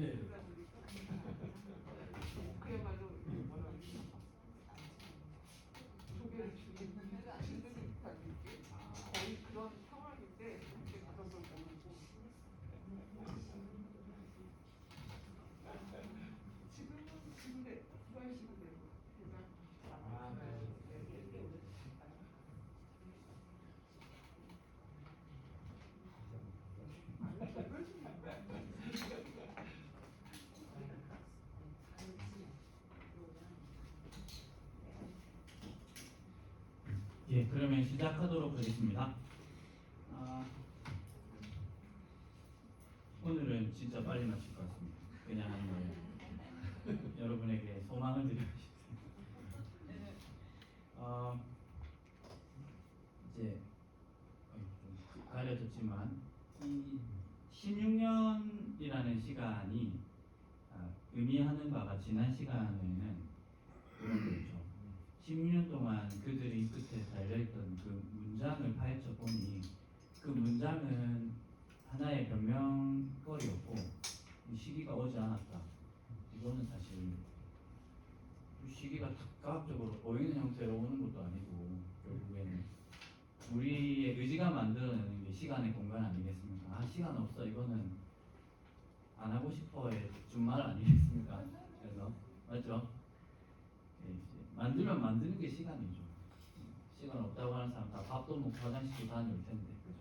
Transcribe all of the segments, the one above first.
그러다 보니까 그야말로 조개를 죽이는 거의 그런 상황인데 그때 가서 그걸 모르고 지금은 근데 구하시면 되고 예, 그러면 시작하도록 하겠습니다. 오늘은 진짜 빨리 마칠 것 같습니다. 그냥 하는 거예요. 여러분에게 소망을 드리고 싶습니다. 이제 좀 가려졌지만 이 16년이라는 시간이 의미하는 바가 지난 시간에는 그런 거죠. 16년 동안 그들이 끝에 달려있던 그 문장을 파헤쳐 보니 그 문장은 하나의 변명거리였고 이 시기가 오지 않았다. 이거는 사실 시기가 가학적으로 보이는 형태로 오는 것도 아니고 결국에는 우리의 의지가 만들어내는 게 시간의 공간 아니겠습니까? 아, 시간 없어, 이거는 안 하고 싶어의 준말 아니겠습니까? 그래서 맞죠? 만들면 만드는 게 시간이죠. 시간 없다고 하는 사람 다 밥도 먹고 화장실도 다녀올 텐데, 그죠?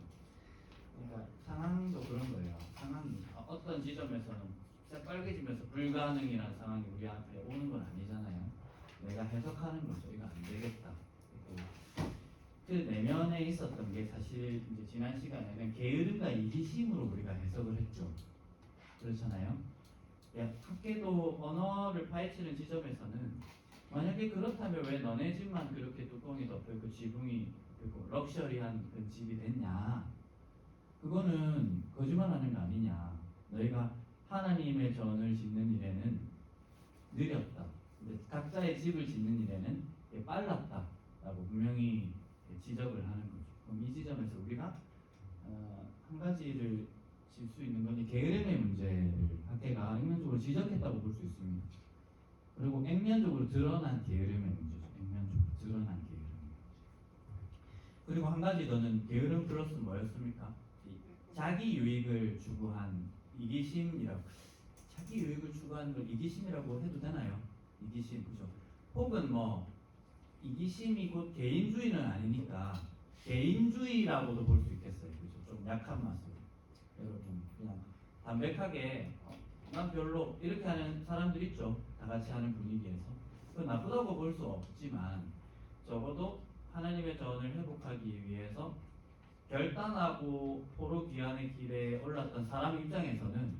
그러니까 상황도 그런 거예요. 상황이 어떤 지점에서는 새빨개지면서 불가능이라는 상황이 우리 앞에 오는 건 아니잖아요. 내가 해석하는 거죠. 이거 안 되겠다. 그 내면에 있었던 게 사실 이제 지난 시간에는 게으름과 이기심으로 우리가 해석을 했죠. 그렇잖아요. 학계도 언어를 파헤치는 지점에서는 만약에 그렇다면 왜 너네 집만 그렇게 뚜껑이 덮여있고 지붕이 그리고 럭셔리한 그 집이 됐냐? 그거는 거짓말하는 거 아니냐? 너희가 하나님의 전을 짓는 일에는 느렸다. 각자의 집을 짓는 일에는 빨랐다라고 분명히 지적을 하는 거죠. 그럼 이 지점에서 우리가 한 가지를 질 수 있는 건 이 게으름의 문제를 학계가 액면적으로 지적했다고 볼 수 있습니다. 그리고 액면적으로 드러난 게으름의 문제죠. 액면적으로 드러난 게으름. 그리고 한 가지 더는 게으름 플러스 뭐였습니까? 자기 유익을 추구한 이기심이라고. 자기 유익을 추구하는 걸 이기심이라고 해도 되나요? 이기심, 그죠? 혹은 뭐 이기심이 곧 개인주의는 아니니까 개인주의라고도 볼 수 있겠어요. 그죠? 좀 약한 맛으로. 여러분 그냥 담백하게 난 별로 이렇게 하는 사람들 있죠. 다 같이 하는 분위기에서. 그건 나쁘다고 볼 수 없지만 적어도 하나님의 전을 회복하기 위해서 결단하고 포로 귀환의 길에 올랐던 사람 입장에서는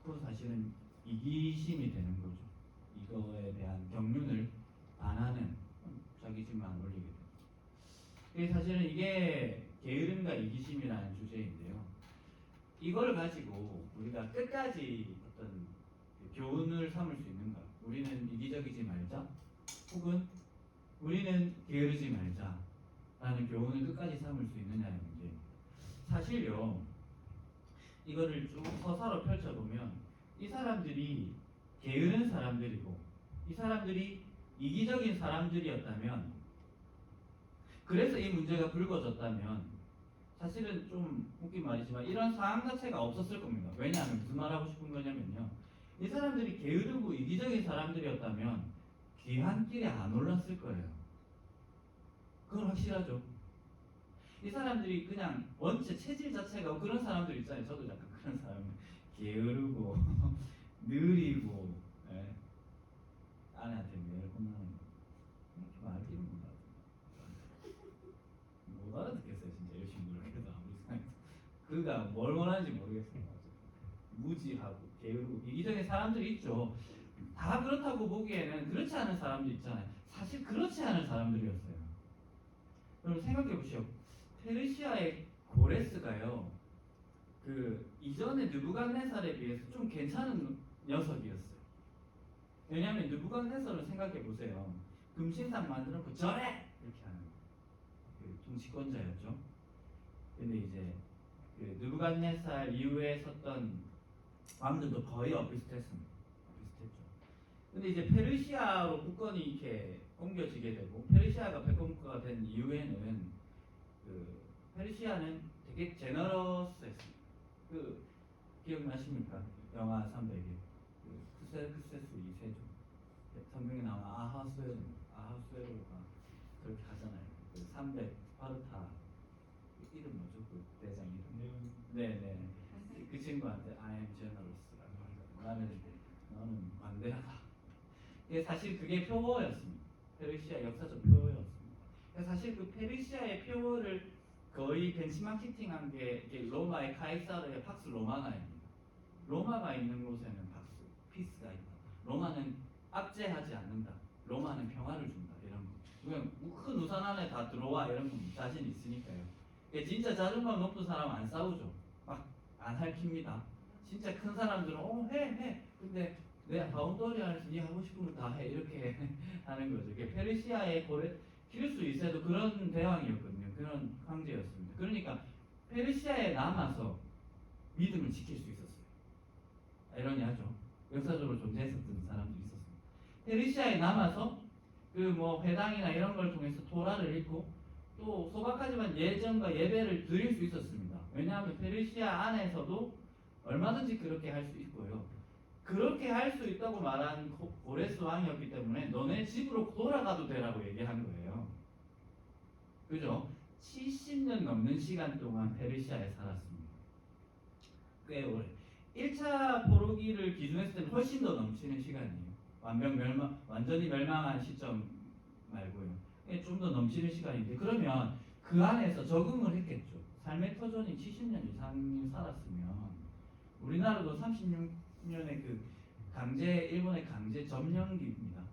그건 사실은 이기심이 되는 거죠. 이거에 대한 경륜을 반하는 자기 집만 올리게 됩니다. 사실은 이게 게으름과 이기심이라는 주제인데요. 이걸 가지고 우리가 끝까지 어떤 교훈을 삼을 수 있는가? 우리는 이기적이지 말자, 혹은 우리는 게으르지 말자 라는 교훈을 끝까지 삼을 수 있느냐의 문제. 사실요, 이거를 쭉 서사로 펼쳐보면 이 사람들이 게으른 사람들이고 이 사람들이 이기적인 사람들이었다면, 그래서 이 문제가 불거졌다면 사실은 좀 웃긴 말이지만 이런 상황 자체가 없었을 겁니다. 왜냐하면 무슨 말하고 싶은 거냐면요, 이 사람들이 게으르고 이기적인 사람들이었다면 귀환길에 안 올랐을 거예요. 그건 확실하죠. 이 사람들이 그냥 원체 체질 자체가 그런 사람들 있잖아요. 저도 약간 그런 사람이 게으르고 느리고, 예. 아내한테 매일 혼나는 거 이렇게 말기는 못 알아듣겠어요. 진짜 열심히 노력해도 아무리 생각해도 그가 뭘 원하는지 모르겠어요. 무지하고 게으르고 이기적인 사람들이 있죠. 다 그렇다고 보기에는 그렇지 않은 사람들 있잖아요. 사실 그렇지 않은 사람들이었어요. 여러분 생각해 보시오. 페르시아의 고레스가요, 그 이전의 느부갓네살에 비해서 좀 괜찮은 녀석이었어요. 왜냐하면 느부갓네살을 생각해 보세요. 금신상 만들어 놓고 절해! 이렇게 하는 그 통치권자였죠. 근데 이제 그 느부갓네살 이후에 섰던 왕들도 거의 비슷했습니다. 비슷했죠. 근데 이제 페르시아로 국권이 이렇게 옮겨지게 되고 페르시아가 백권국가가 된 이후에는 그 페르시아는 되게 제너러스했습니다. 그 기억나십니까? 영화 300일 그 크세스 2세조 성경에 나오는 아하수에로가 그렇게 하잖아요. 그 300 스파르타 그 이름 뭐죠? 그 대장 이름. 네네. 그 친구한테 I am generous라고 하거든요. 너는 관대하다. 이게 사실 그게 표어였습니다. 페르시아 역사적 표어였습니다. 사실 그 페르시아의 표어를 거의 벤치마킹한 게 이게 로마의 카이사르의 팍스 로마나입니다. 로마가 있는 곳에는 박수, 피스가 있다. 로마는 압제하지 않는다. 로마는 평화를 준다. 이런 거. 그냥 큰 우산 안에 다 들어와 이런 건 자신 있으니까요. 진짜 자존감 높은 사람 안 싸우죠. 막 안 할킵니다. 진짜 큰 사람들은 해. 근데 내 바운더리 안에서 네 하고 싶은 거 다 해. 이렇게 하는 거죠. 페르시아의 키루스 2세도 그런 대왕이었거든요. 그런 황제였습니다. 그러니까 페르시아에 남아서 믿음을 지킬 수 있었어요. 아이러니하죠. 역사적으로 존재했었던 사람도 있었습니다. 페르시아에 남아서 그 뭐 회당이나 이런 걸 통해서 토라를 읽고 또 소박하지만 예전과 예배를 드릴 수 있었습니다. 왜냐하면 페르시아 안에서도 얼마든지 그렇게 할 수 있고요. 그렇게 할 수 있다고 말한 고레스 왕이었기 때문에 너네 집으로 돌아가도 되라고 얘기한 거예요. 그죠? 70년 넘는 시간 동안 페르시아에 살았습니다. 꽤 오래. 1차 포로기를 기준했을 때는 훨씬 더 넘치는 시간이에요. 완전히 멸망한 시점 말고요. 좀 더 넘치는 시간인데 그러면 그 안에서 적응을 했겠죠. 삶의 터전이 70년 이상 살았으면 우리나라도 36년의 그 일본의 강제 점령기입니다.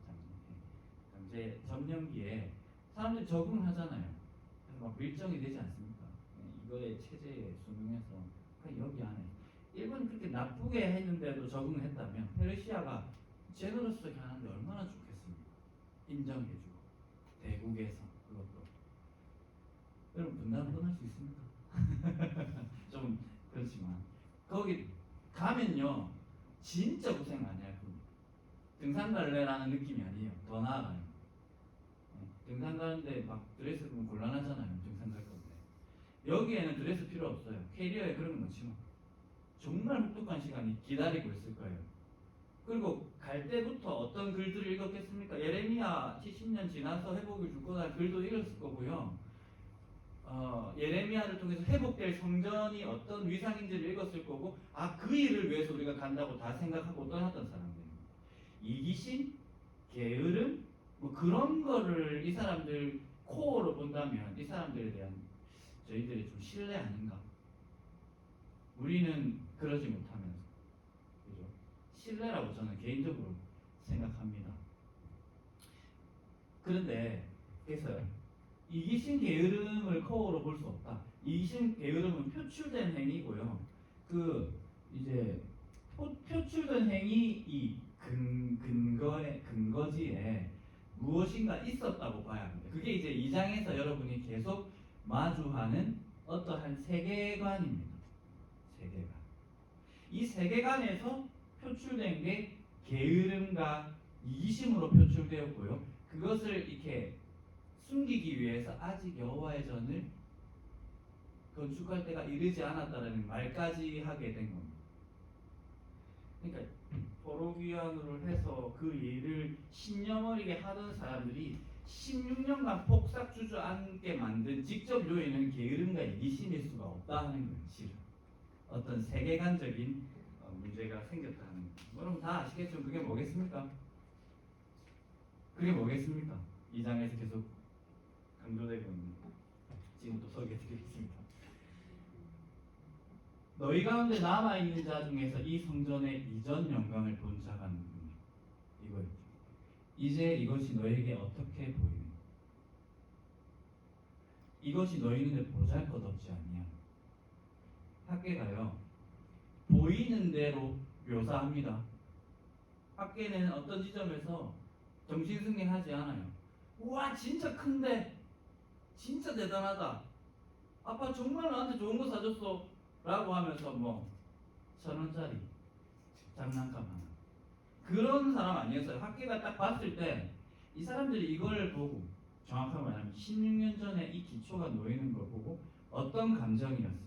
강제 점령기에 사람들이 적응하잖아요. 그래서 막 밀정이 되지 않습니까? 이거의 체제에 순응해서 그냥 여기 안에 일본이 그렇게 나쁘게 했는데도 적응했다면 페르시아가 제너러스하게 하는데 얼마나 좋겠습니까? 인정해주고 대국에서 그것도 여러분 분단 떠날 수 있습니까? 좀 그렇지만 거기 가면요 진짜 고생 많이 할 겁니다. 등산 갈래라는 느낌이 아니에요. 더 나아가요. 등산 가는데 막 드레스 입으면 곤란하잖아요. 등산 갈 건데 여기에는 드레스 필요 없어요. 캐리어에 그런 거 넣지 마. 정말 혹독한 시간이 기다리고 있을 거예요. 그리고 갈 때부터 어떤 글들을 읽었겠습니까? 예레미야 70년 지나서 회복을 줄 거다 글도 읽었을 거고요. 예레미야를 통해서 회복될 성전이 어떤 위상인지를 읽었을 거고 그 일을 위해서 우리가 간다고 다 생각하고 떠났던 사람들입니다. 이기심, 게으름 뭐 그런 거를 이 사람들 코어로 본다면 이 사람들에 대한 저희들이 좀 신뢰 아닌가? 우리는 그러지 못하면서 그죠? 신뢰라고 저는 개인적으로 생각합니다. 그런데 그래서 이기심 게으름을 코어로 볼 수 없다. 이기심 게으름은 표출된 행위고요. 그 이제 표출된 행위 이 근거지에 무엇인가 있었다고 봐야 합니다. 그게 이제 2장에서 여러분이 계속 마주하는 어떠한 세계관입니다. 세계관. 이 세계관에서 표출된 게 게으름과 이기심으로 표출되었고요. 그것을 이렇게 숨기기 위해서 아직 여호와의 전을 건축할 때가 이르지 않았다라는 말까지 하게 된 겁니다. 그러니까 포로귀환으로 해서 그 일을 신념어리게 하던 사람들이 16년간 폭삭 주저앉게 만든 직접 요인은 게으름과 이기심일 수가 없다는 거예요. 실은 어떤 세계관적인 문제가 생겼다는 거예요. 여러분 다 아시겠죠? 그게 뭐겠습니까? 그게 뭐겠습니까? 2장에서 계속 강조되고 있는 지금 또 소개해드리겠습니다. 너희 가운데 남아있는 자 중에서 이 성전의 이전 영광을 본 자가 누구냐? 이거였죠. 이제 이것이 너에게 어떻게 보이느냐? 이것이 너희 눈에 보잘것없지 않냐? 학계가요 보이는 대로 묘사합니다. 학계는 어떤 지점에서 정신승리하지 않아요. 우와 진짜 큰데 진짜 대단하다. 아빠 정말 나한테 좋은 거 사줬어 라고 하면서 뭐 1,000원짜리 장난감 하나. 그런 사람 아니었어요. 학계가 딱 봤을 때 이 사람들이 이걸 보고 정확하게 말하면 16년 전에 이 기초가 놓이는 걸 보고 어떤 감정이었을지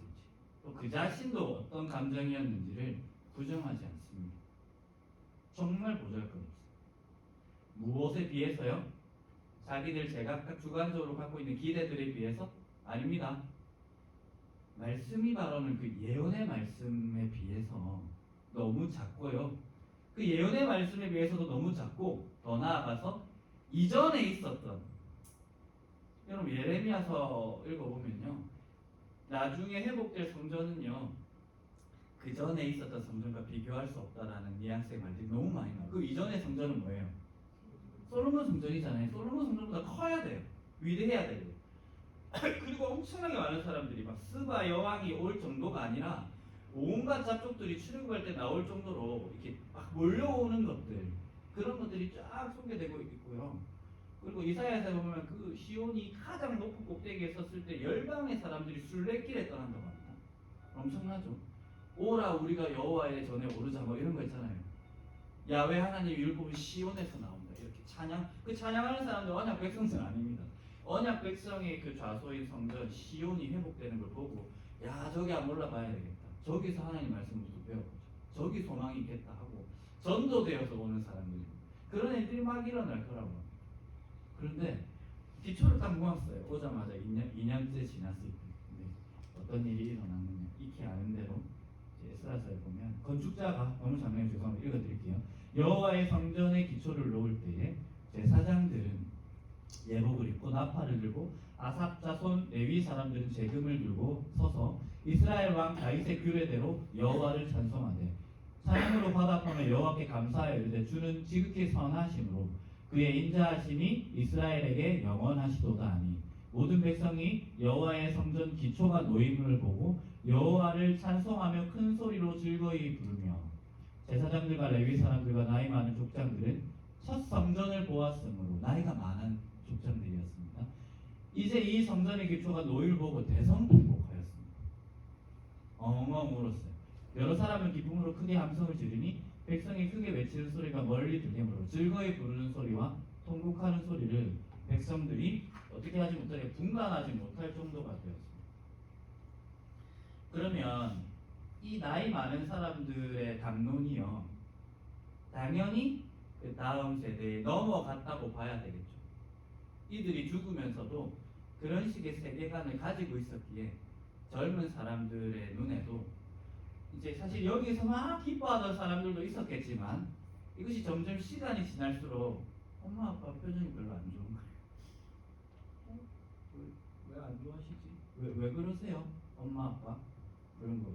또 그 자신도 어떤 감정이었는지를 부정하지 않습니다. 정말 보잘것없어요. 무엇에 비해서요? 자기들 제각각 주관적으로 갖고 있는 기대들에 비해서? 아닙니다. 말씀이 바로는 그 예언의 말씀에 비해서 너무 작고요. 그 예언의 말씀에 비해서도 너무 작고 더 나아가서 이전에 있었던 여러분 예레미야서 읽어보면요. 나중에 회복될 성전은요. 그 전에 있었던 성전과 비교할 수 없다라는 뉘앙스의 말들이 너무 많이 나와요. 그 이전의 성전은 뭐예요? 솔로몬 성전이잖아요. 솔로몬 성전보다 커야 돼요. 위대해야 돼요. 그리고 엄청나게 많은 사람들이 막 스바 여왕이 올 정도가 아니라 온갖 잡족들이 출애굽할 때 나올 정도로 이렇게 막 몰려오는 것들 그런 것들이 쫙 소개되고 있고요. 그리고 이사야에서 보면 그 시온이 가장 높은 꼭대기에 섰을 때 열방의 사람들이 순례길에 떠난다고 합니다. 엄청나죠. 오라 우리가 여호와의 전에 오르자 뭐 이런 거 있잖아요. 야훼 하나님 율법은 시온에서 나온다 이렇게 찬양. 그 찬양하는 사람들 언약 백성은 아닙니다. 언약 백성의 그 좌소인 성전 시온이 회복되는 걸 보고 야 저기 한번 올라가야 되겠다. 저기서 하나님 말씀을 또 배워보자. 저기 소망이 있겠다 하고 전도되어서 오는 사람들이 그런 애들이 막 일어날 거라고. 그런데 기초를 딱 모았어요. 오자마자 2년째 지났을 때 어떤 일이 일어났느냐 익히 아는 대로 에스라서에 보면 건축자가 너무 장면이 죄송합니다. 읽어드릴게요. 여호와의 성전의 기초를 놓을 때에 제사장들은 예복을 입고 나팔을 들고 아삽 자손 레위 사람들은 재금을 들고 서서 이스라엘 왕 다윗의 규례대로 여호와를 찬송하되 찬양으로 화답하며 여호와께 감사하여 이르되 주는 지극히 선하심으로 그의 인자하심이 이스라엘에게 영원하시도다 하니 모든 백성이 여호와의 성전 기초가 놓임을 보고 여호와를 찬송하며 큰 소리로 즐거이 부르며 제사장들과 레위 사람들과 나이 많은 족장들은 첫 성전을 보았으므로 나이가 많은 족장들이었습니다. 이제 이 성전의 기초가 놓임을 보고 대성통곡하였습니다. 엉엉 울었어요. 여러 사람은 기쁨으로 크게 함성을 지르니 백성이 크게 외치는 소리가 멀리 들리므로 즐거이 부르는 소리와 통곡하는 소리를 백성들이 어떻게 하지 못하게 분간하지 못할 정도가 되었습니다. 그러면 이 나이 많은 사람들의 담론이요 당연히 그 다음 세대에 넘어갔다고 봐야 되겠죠. 이들이 죽으면서도 그런 식의 세계관을 가지고 있었기에 젊은 사람들의 눈에도 이제 사실 여기서 막 기뻐하던 사람들도 있었겠지만 이것이 점점 시간이 지날수록 엄마 아빠 표정이 별로 안 좋은 거예요. 왜 안 좋아하시지? 왜 그러세요? 엄마 아빠 그런 거.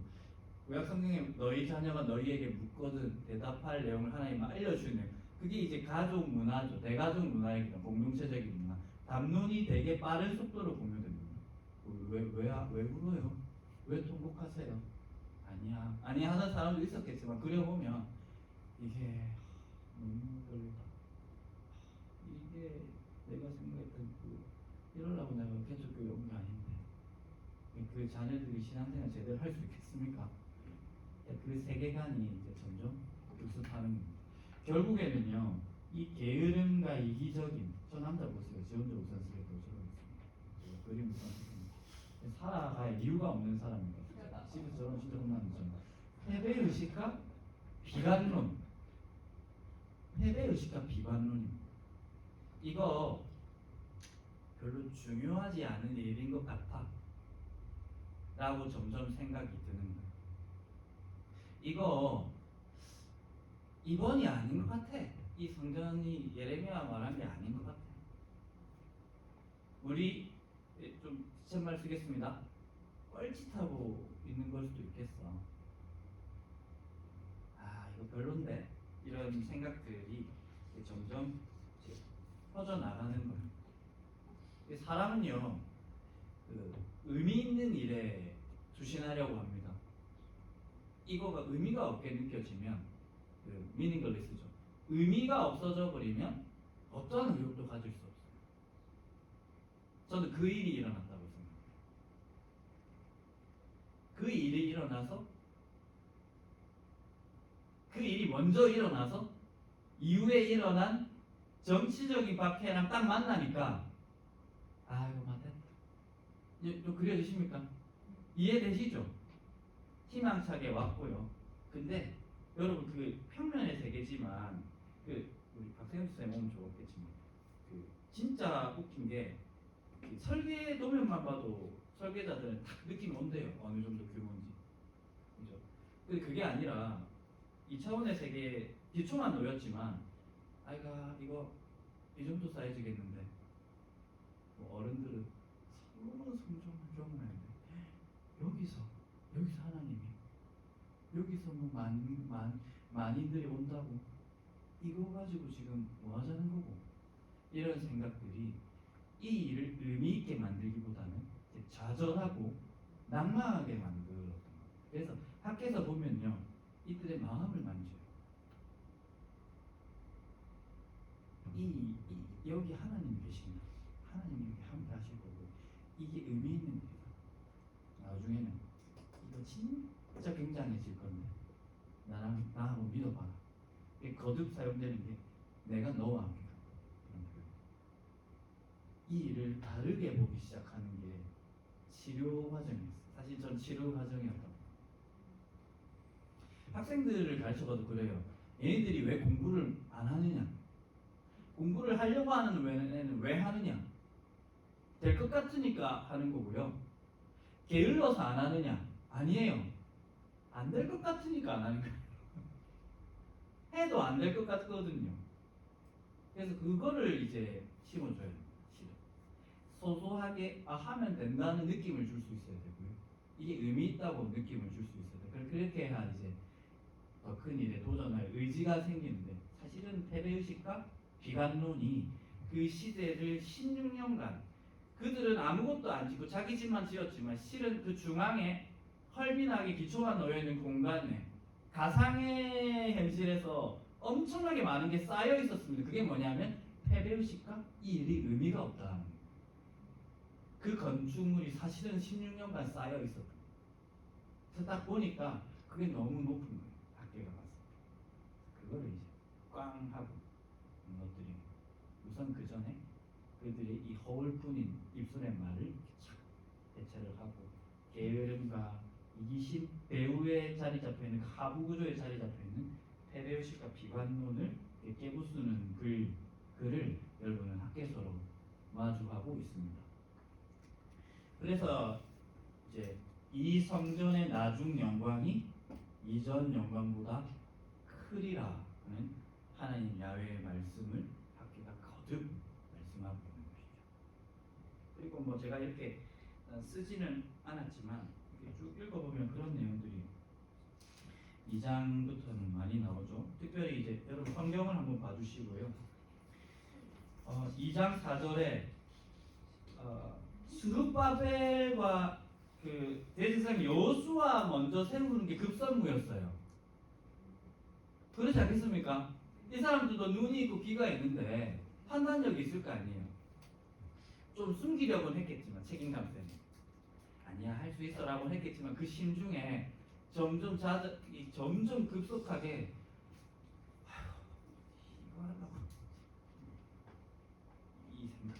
구약 성경에 너희 자녀가 너희에게 묻거든 대답할 내용을 하나님 알려주는 그게 이제 가족 문화죠. 대가족 문화이기도 공동체적인 문화. 담론이 되게 빠른 속도로 공유됩니다. 왜 울어요? 왜 통곡하세요? 아니야 하는 사람도 있었겠지만 그려보면 이게 너무 별로다. 이게 내가 생각했던 이러려고 내가 개척교회 온 게 아닌데 그 자녀들이 신앙생활 제대로 할 수 있겠습니까? 그 세계관이 이제 점점 교습하는 겁니다. 결국에는요 이 게으름과 이기적인 저 남자 보세요. 저 혼자 우산 쓰게 도저히 그림 우산 쓰게 살아갈 이유가 없는 사람인 것 같아요. 집에서 저런 진짜 혼나는 점. 패배의식과 비관론. 패배의식과 비관론입니다. 이거 별로 중요하지 않은 일인 것 같아 라고 점점 생각이 드는 거예요. 이거 이번이 아닌 것 같아. 이 성전이 예레미야 말한 게 아닌 것 같아. 우리 좀 시쳇말 쓰겠습니다. 뻘짓하고 있는 걸 수도 있겠어. 이거 별론데 이런 생각들이 점점 퍼져나가는 거예요. 사람은요 그 의미 있는 일에 투신하려고 합니다. 이거가 의미가 없게 느껴지면 미닝글리스죠. 의미가 없어져 버리면 어떠한 의욕도 가질 수 없어요. 저는 그 일이 일어났다고 생각해요. 그 일이 일어나서 그 일이 먼저 일어나서 이후에 일어난 정치적인 박해랑 딱 만나니까 아이고 맞다. 좀 그려지십니까? 이해되시죠? 희망차게 왔고요. 근데 여러분 그 평면의 세계지만 그 우리 박세훈 쌤 오면 좋았겠지만 그 진짜 웃긴 게 그 설계 도면만 봐도 설계자들은 딱 느낌이 온대요. 어느 정도 규모인지. 그죠? 근데 그게 아니라 2차원의 세계 기초만 놓였지만 아이가 이거 이 정도 사이즈겠는데 뭐 어른들은 성정을 하는데 여기서 하나님이 여기서 뭐 만인들이 온다고 이거 가지고 지금 뭐 하자는 거고 이런 생각들이 이 일을 의미 있게 만들기보다는 좌절하고 낙망하게 만들었던 거예요. 그래서 밖에서 보면요 이들의 마음을 만져요. 여기 하나님이 계신다. 하나님이 여기 함께 하실 거고 이게 의미 있는 일이다. 나중에는 이거 진짜 굉장해질 건데 나하고 믿어봐라. 이게 거듭 사용되는 게 내가 너와 함께 간다. 이 일을 다르게 보기 시작하는 게 치료 과정이었어요. 사실 전 치료 과정이었던 거예요. 학생들을 가르쳐봐도 그래요. 얘네들이 왜 공부를 안 하느냐? 공부를 하려고 하는 애는 왜 하느냐? 될 것 같으니까 하는 거고요. 게을러서 안 하느냐? 아니에요. 안 될 것 같으니까 안 하는 거예요. 해도 안 될 것 같거든요. 그래서 그거를 이제 심어줘야 돼요. 소소하게 하면 된다는 느낌을 줄 수 있어야 되고요. 이게 의미 있다고 느낌을 줄 수 있어야 돼요. 그렇게 해야 이제 더 큰 일에 도전할 의지가 생기는데 사실은 패배의식과 비관론이 그 시대를 16년간 그들은 아무것도 안 짓고 자기 집만 지었지만 실은 그 중앙에 헐빈하게 기초가 놓여있는 공간에 가상의 현실에서 엄청나게 많은 게 쌓여 있었습니다. 그게 뭐냐면 패배의식과 이 일이 의미가 없다는 거예요. 그 건축물이 사실은 16년간 쌓여 있었던 거예요. 그래서 딱 보니까 그게 너무 높은 거예요. 밖에 가서 그거를 이제 꽝 하고 무너뜨리는 거예요. 우선 그 전에 그들의 이 허울뿐인 입술의 말을 착 대체를 하고 게으름과 이기심, 배후에 자리 잡혀 있는 하부 구조에 자리 잡혀 있는 패배의식과 비관론을 깨부수는 글을 여러분은 학계서로 마주하고 있습니다. 그래서 이제 이 성전의 나중 영광이 이전 영광보다 크리라는 하나님 야훼의 말씀을 학계가 거듭 말씀하고 있는 것이죠. 그리고 뭐 제가 이렇게 쓰지는 않았지만 이렇게 쭉 읽어보면 그런 내용들이 2장부터는 많이 나오죠. 특별히 이제 여러분 성경을 한번 봐주시고요. 2장 4절에 스룹바벨과 그 대제사장 여호수아 먼저 세우는 게 급선무였어요. 그렇지 않겠습니까? 이 사람들도 눈이 있고 귀가 있는데 판단력이 있을 거 아니에요. 좀 숨기려고는 했겠지만 책임감 때문에 아니야 할 수 있어라고 했겠지만 그 심중에 점점 급속하게 이거 하려고 이 생각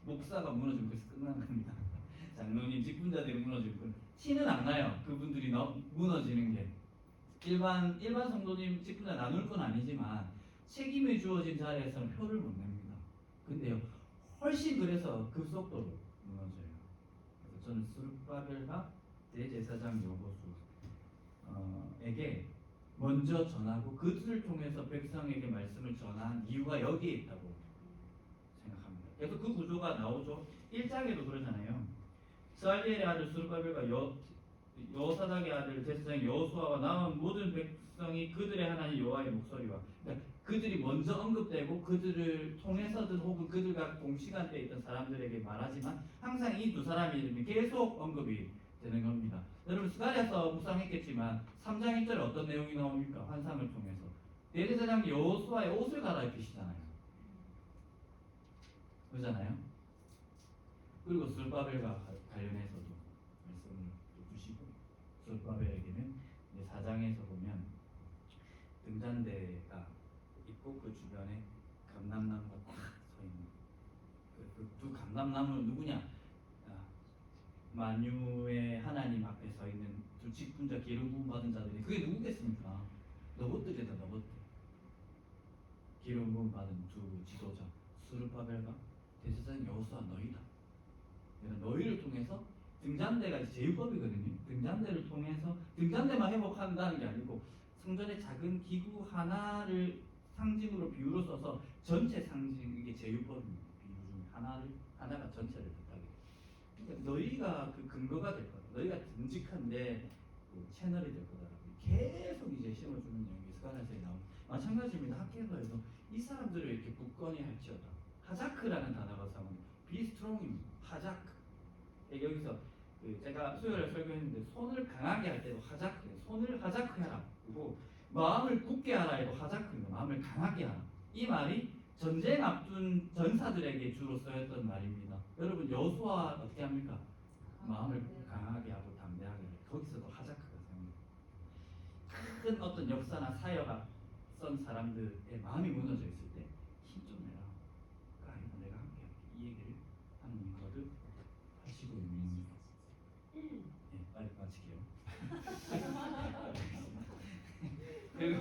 목사가 무너지면 그래서 끝나는 겁니다. 장로님 직분자들이 무너지고 티는 안 나요. 그분들이 무너지는 게 일반 성도님 직분자 나눌 건 아니지만 책임이 주어진 자리에서는 표를 못 냅니다. 근데요 훨씬 그래서 급속도로 무너져요. 그래서 저는 스룹바벨과 대제사장 여호수에게 먼저 전하고 그들을 통해서 백성에게 말씀을 전한 이유가 여기에 있다고 생각합니다. 그래서 그 구조가 나오죠. 1장에도 그러잖아요. 스알리엘의 아들 스룹바벨과 여호사닥의 아들 제사장 여호수아와 남은 모든 백성이 그들의 하나님 여호와의 목소리와 그러니까 그들이 먼저 언급되고 그들을 통해서든 혹은 그들과 동시간대에 있던 사람들에게 말하지만 항상 이 두 사람의 이름이 계속 언급이 되는 겁니다. 여러분 스가랴서 묵상했겠지만 3장 1절에 어떤 내용이 나옵니까? 환상을 통해서 대제사장 여호수아의 옷을 갈아입히시잖아요. 그러잖아요. 그리고 스룹바벨과 관련해서도 말씀을 주시고 스룹바벨에게는 4장에서 보면 등잔대가 있고 그 주변에 감람나무가 딱 서 있는 두 감람나무는 누구냐? 만유의 하나님 앞에 서 있는 두 직분자 기름 부음 받은 자들이 그게 누구겠습니까? 너봇들이다 너봇들. 기름 부음 받은 두 지도자 스룹바벨과 대제사장 여호수아 너희다. 너희를 통해서 등잔대가 제휴법이거든요. 등잔대를 통해서 등잔대만 회복한다는 게 아니고 성전의 작은 기구 하나를 상징으로 비유로 써서 전체 상징 이게 제휴법입니다. 비유 중에 하나가 전체를 뜻하게. 그러니까 너희가 그 근거가 될 거다. 너희가 듬직한데 그 채널이 될 거다. 계속 이제 심어주는 내용이 스가랴서에 나옵니다. 마찬가지입니다. 학계에서도 이 사람들을 이렇게 굳건히 할지어다. 하자크라는 단어가 사용합니다. be strong입니다. 하자크. 여기서 제가 수요일에 설교했는데 손을 강하게 할 때도 하자크, 손을 하자크 하라. 그리고 마음을 굳게 하라 해도 하자크입니다. 마음을 강하게 하라. 이 말이 전쟁 앞둔 전사들에게 주로 쓰였던 말입니다. 여러분 여호수아 어떻게 합니까? 마음을 강하게 하고 담대하게 하라. 거기서도 하자크가 사용됩니다. 큰 어떤 역사나 사여가 선 사람들의 마음이 무너져 있을 때 힘 좀 내라. 아이고 내가 함께 할게. 이 얘기를 하는 거를 하시고 있는 빨리 마칠게요. 그리고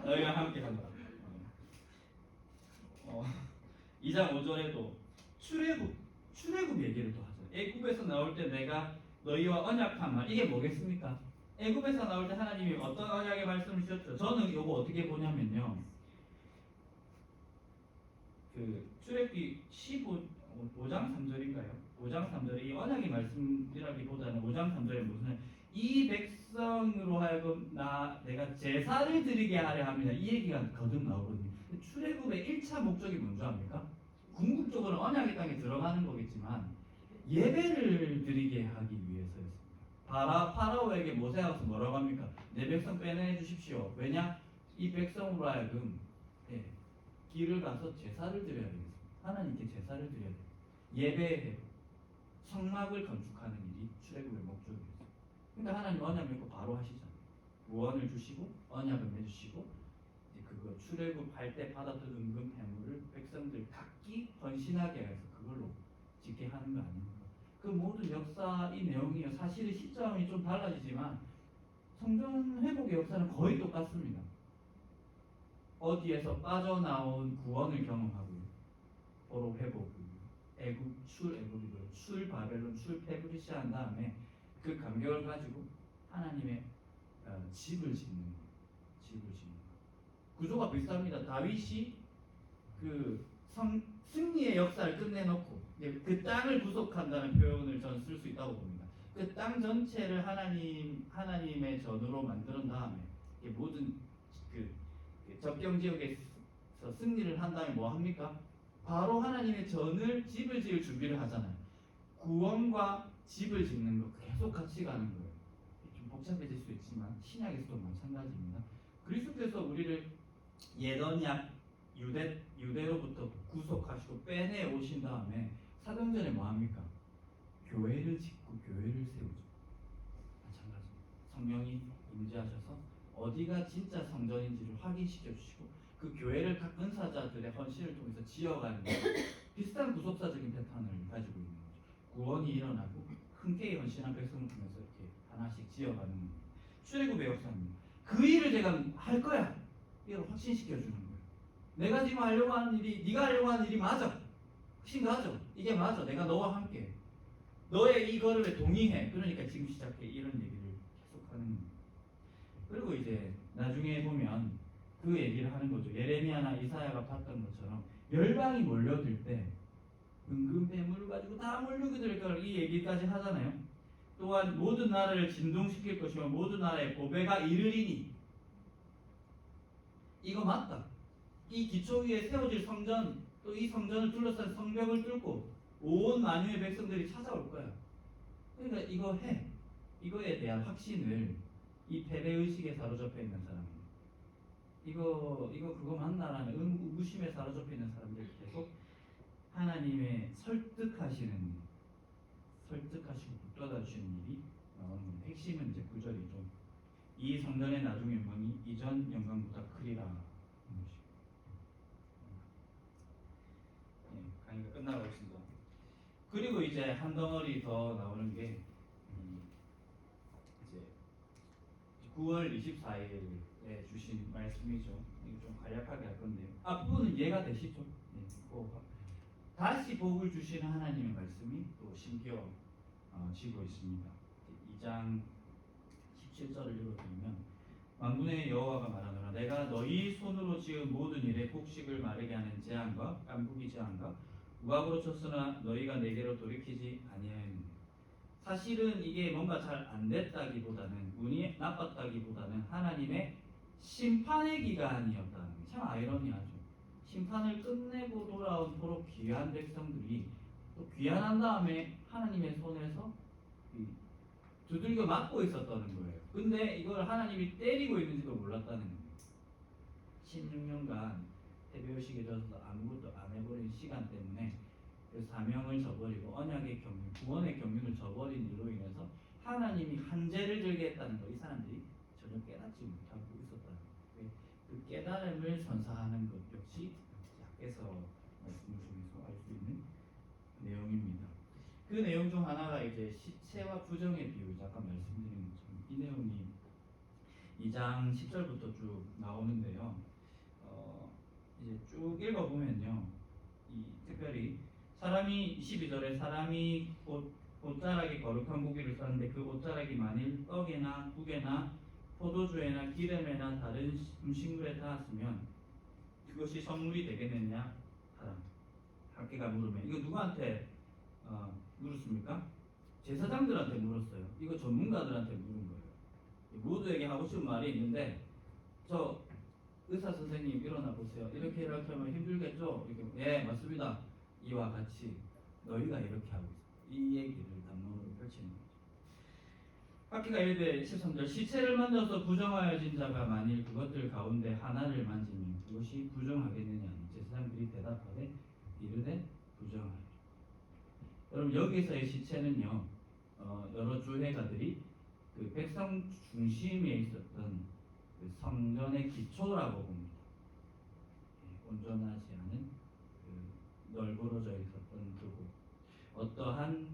너희가 함께 한다. 2장 5절에도 출애굽 얘기를 또 하죠. 애굽에서 나올 때 내가 너희와 언약한 말 이게 뭐겠습니까? 애굽에서 나올 때 하나님이 어떤 언약의 말씀을 주셨죠? 저는 이거 어떻게 보냐면요. 그 출애굽기 5장 3절인가요? 5장 3절에 이 언약의 말씀이라기보다는 5장 3절에 무슨 이 백성으로 하여금 내가 제사를 드리게 하려 합니다. 이 얘기가 거듭 나오거든요. 출애굽의 1차 목적이 뭔지 압니까? 궁극적으로 언약의 땅에 들어가는 거겠지만 예배를 드리게 하기 위해서였습니다. 파라오에게 모세가 와서 뭐라고 합니까? 내 백성 빼내 주십시오. 왜냐? 이 백성으로 하여금 길을 가서 제사를 드려야 되겠습니다. 하나님께 제사를 드려야 돼요. 예배해 성막을 건축하는 일이 출애굽의 목적이었어요. 그러니까 하나님 언약 맺고 바로 하시잖아요. 구원을 주시고 언약을 맺으시고 그거 출애굽할 때 받았던 은금 패물을 백성들 각기 헌신하게 해서 그걸로 짓게 하는 거 아닙니까? 그 모든 역사 이 내용이요. 사실은 시점이 좀 달라지지만 성전 회복의 역사는 거의 똑같습니다. 어디에서 빠져나온 구원을 경험하고요. 도로 회복, 애굽 출애굽이고요. 출 바벨론, 출 페르시아 한 다음에 그 감격을 가지고 하나님의 집을 짓는 거예요. 집을 짓는 거. 구조가 비슷합니다. 다윗이 그 승리의 역사를 끝내놓고 그 땅을 구속한다는 표현을 저는 쓸 수 있다고 봅니다. 그 땅 전체를 하나님의 전으로 만든 다음에 모든 그 접경 지역에서 승리를 한 다음에 뭐 합니까? 바로 하나님의 전을 집을 지을 준비를 하잖아요. 구원과 집을 짓는 거 계속 같이 가는 거예요. 좀 복잡해질 수 있지만 신약에서도 마찬가지입니다. 그리스도께서 우리를 예언약 유대로부터 구속하시고 빼내 오신 다음에 사도행전에 뭐 합니까? 교회를 짓고 교회를 세우죠. 마찬가지입니다. 성령이 임재하셔서 어디가 진짜 성전인지를 확인시켜 주시고 그 교회를 각 은사자들의 헌신을 통해서 지어가는 비슷한 구속사적인 패턴을 가지고 있는 거죠. 구원이 일어나고 흔쾌히 헌신한 백성을 통해서 이렇게 하나씩 지어가는 겁니다. 출애굽의 역사입니다. 그 일을 제가 할 거야. 이걸 확신시켜 주는 거예요. 내가 지금 하려고 하는 일이 네가 하려고 하는 일이 맞아. 확신가죠? 이게 맞아. 내가 너와 함께. 너의 이 걸음에 동의해. 그러니까 지금 시작해. 이런 얘기를 계속하는 겁니다. 그리고 이제 나중에 보면 그 얘기를 하는 거죠. 예레미야나 이사야가 봤던 것처럼 열방이 몰려들 때 은금 뱀물을 가지고 다 몰려들 걸 이 얘기까지 하잖아요. 또한 모든 나라를 진동시킬 것이며 모든 나라의 보배가 이르리니 이거 맞다. 이 기초 위에 세워질 성전 또 이 성전을 둘러싼 성벽을 뚫고 온 만유의 백성들이 찾아올 거야. 그러니까 이거 해. 이거에 대한 확신을 이 패배의식에 사로잡혀 있는 사람입니다. 이거 그거 맞나라는 의구심에 사로잡혀 있는 사람들이 계속 하나님의 설득하시고 붙들어 주시는 일이 나오는 겁니다. 핵심은 이제 9절이죠. 이 성전의 나중 영광이 이전 영광 그리고 이제 한 덩어리 더 나오는 게 이제 9월 24일에 주신 말씀이죠. 이거 좀 간략하게 할 건데요. 앞부분은 이해가 되시죠? 네. 다시 복을 주시는 하나님의 말씀이 또 심겨지고 있습니다. 2장 17절을 읽어드리면 만군의 여호와가 말하노라 내가 너희 손으로 지은 모든 일에 곡식을 마르게 하는 재앙과 깐부기 재앙과 우박으로 쳤으나 너희가 내게로 돌이키지 아니하였느니라. 사실은 이게 뭔가 잘 안 됐다기보다는 운이 나빴다기보다는 하나님의 심판의 기간이었다는 게 참 아이러니하죠. 심판을 끝내고 돌아온 토록 귀한 백성들이 또 귀환한 다음에 하나님의 손에서 두들겨 맞고 있었다는 거예요. 근데 이걸 하나님이 때리고 있는지도 몰랐다는 거예요. 16년간 해배우식에 져서 아무것도 안 해버린 시간 때문에 그 사명을 저버리고 언약의 경륜, 구원의 경륜을 저버린 일로 인해서 하나님이 한죄를 들게 했다는 걸 이 사람들이 전혀 깨닫지 못하고 있었다는 거예요. 그 깨달음을 선사하는 것 역시 약에서 말씀을 통해서 알 수 있는 내용입니다. 그 내용 중 하나가 이제 시체와 부정의 비유, 아까 말씀드린 것처럼 이 내용이 2장 10절부터 쭉 나오는데요. 이제 쭉 읽어보면요, 특별히 사람이 22절에 사람이 옷자락에 거룩한 고기를 썼는데 그 옷자락이 만일 떡에나 국에나 포도주에나 기름에나 다른 음식물에 닿았으면 그것이 선물이 되겠느냐 하라. 학계가 물으면 이거 누구한테 물었습니까? 제사장들한테 물었어요. 이거 전문가들한테 물은 거예요. 모두에게 하고 싶은 말이 있는데 저 의사 선생님 일어나 보세요. 이렇게 하면 힘들겠죠? 이렇게 예 맞습니다. 이와 같이 너희가 이렇게 하고 있어. 이 얘기를 담론으로 펼치는 거죠. 학기가 1대 13절 시체를 만져서 부정하여진 자가 만일 그것들 가운데 하나를 만지면 그것이 부정하겠느냐. 제사장들이 대답하되 이르되 부정하리라. 여러분 여기서의 시체는요 여러 주회가들이 그 백성 중심에 있었던 그 성전의 기초라고 봅니다. 온전하지 않은 그 널브러져 있었던 그곳, 어떠한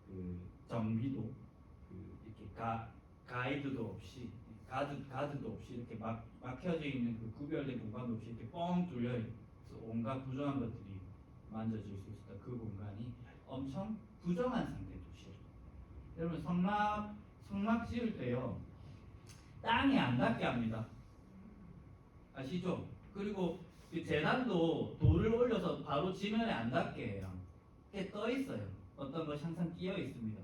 그 정비도 이렇게 가이드도 없이 가드도 없이 이렇게 막혀져 있는 그 구별된 공간도 없이 이렇게 뻥 뚫려 있어 온갖 부정한 것들이 만져질 수 있었던 그 공간이 엄청 부정한 상태 도시예요. 여러분 성막 지을 때요 땅에 안 닿게 합니다. 아시죠? 그리고 그 재단도 돌을 올려서 바로 지면에 안 닿게 해요. 이렇게 떠 있어요. 어떤 것이 항상 끼어 있습니다.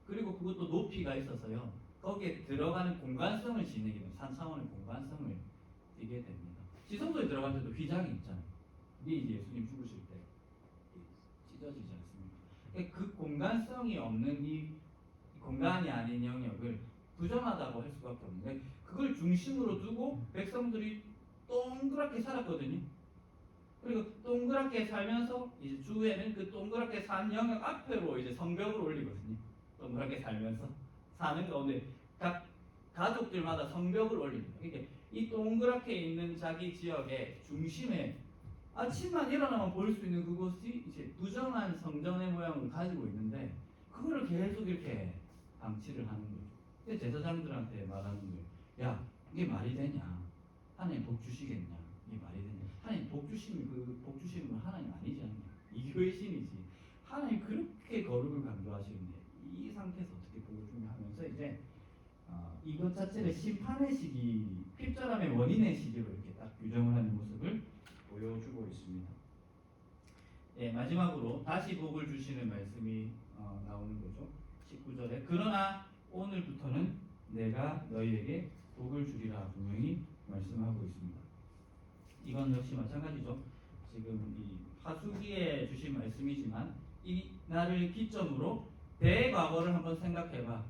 그리고 그것도 높이가 있어서요. 거기에 들어가는 공간성을 지니게 됩니다. 3차원의 공간성을 띠게 됩니다. 지성소에 들어갈 때도 휘장이 있잖아요. 이게 이제 예수님 죽으실 때 찢어지지 않습니까? 그 공간성이 없는 이 공간이 아닌 영역을 부정하다고 할 수밖에 없는데 그걸 중심으로 두고 백성들이 동그랗게 살았거든요. 그리고 동그랗게 살면서 이제 주에는 그 동그랗게 산 영역 앞으로 이제 성벽을 올리거든요. 동그랗게 살면서 사는 가운데 각 가족들마다 성벽을 올립니다. 이게 이 동그랗게 있는 자기 지역의 중심에 아침만 일어나면 볼 수 있는 그곳이 이제 부정한 성전의 모양을 가지고 있는데 그거를 계속 이렇게 방치를 하는 거죠. 제사장들한테 말하는 거예요. 야, 이게 말이 되냐? 하나님 복 주시겠냐? 이게 말이 되냐? 하나님 복 주시면 그 복 주시는 건 하나님 아니지 않냐? 이교의 신이지. 하나님 그렇게 거룩을 강조하시는데 이 상태에서 어떻게 복을 주냐 하면서 이제 이것 자체를 심판의 시기, 핍절함의 원인의 시기로 이렇게 딱 규정을 하는 모습을 보여주고 있습니다. 예, 마지막으로 다시 복을 주시는 말씀이 나오는 거죠. 19절에 그러나 오늘부터는 내가 너희에게 복을 주리라 분명히 말씀하고 있습니다. 이건 역시 마찬가지죠. 지금 이 하수기에 주신 말씀이지만 이 날을 기점으로 대과거를 한번 생각해봐.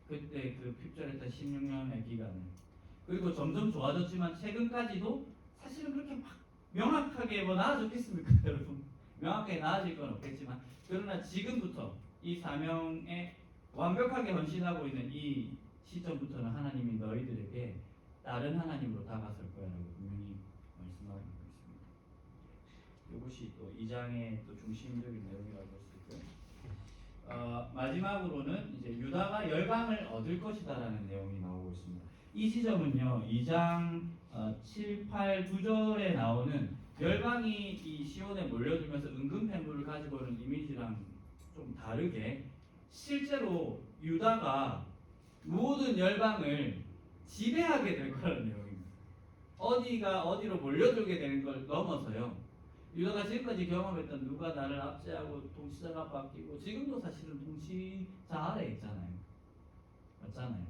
그때 그 핍절했던 16년의 기간을 그리고 점점 좋아졌지만 최근까지도 사실은 그렇게 막 명확하게 뭐 나아졌겠습니까 여러분? 명확하게 나아질 건 없겠지만 그러나 지금부터 이 사명에 완벽하게 헌신하고 있는 이 시점부터는 하나님이 너희들에게 다른 하나님으로 다가설 거라고 분명히 말씀하고 있습니다. 이것이 또 2장의 또 중심적인 내용이라고 할 수 있고요. 마지막으로는 이제 유다가 열방을 얻을 것이다라는 내용이 나오고 있습니다. 이 지점은요 2장 7, 8, 9절에 나오는 열방이 이 시온에 몰려들면서 은근 패물을 가지고 오는 이미지랑 좀 다르게 실제로 유다가 모든 열방을 지배하게 될 거라는 내용입니다. 어디가 어디로 몰려들게 되는 걸 넘어서요. 유다가 지금까지 경험했던 누가 나를 압제하고 통치자가 바뀌고 지금도 사실은 통치자 아래 있잖아요. 맞잖아요.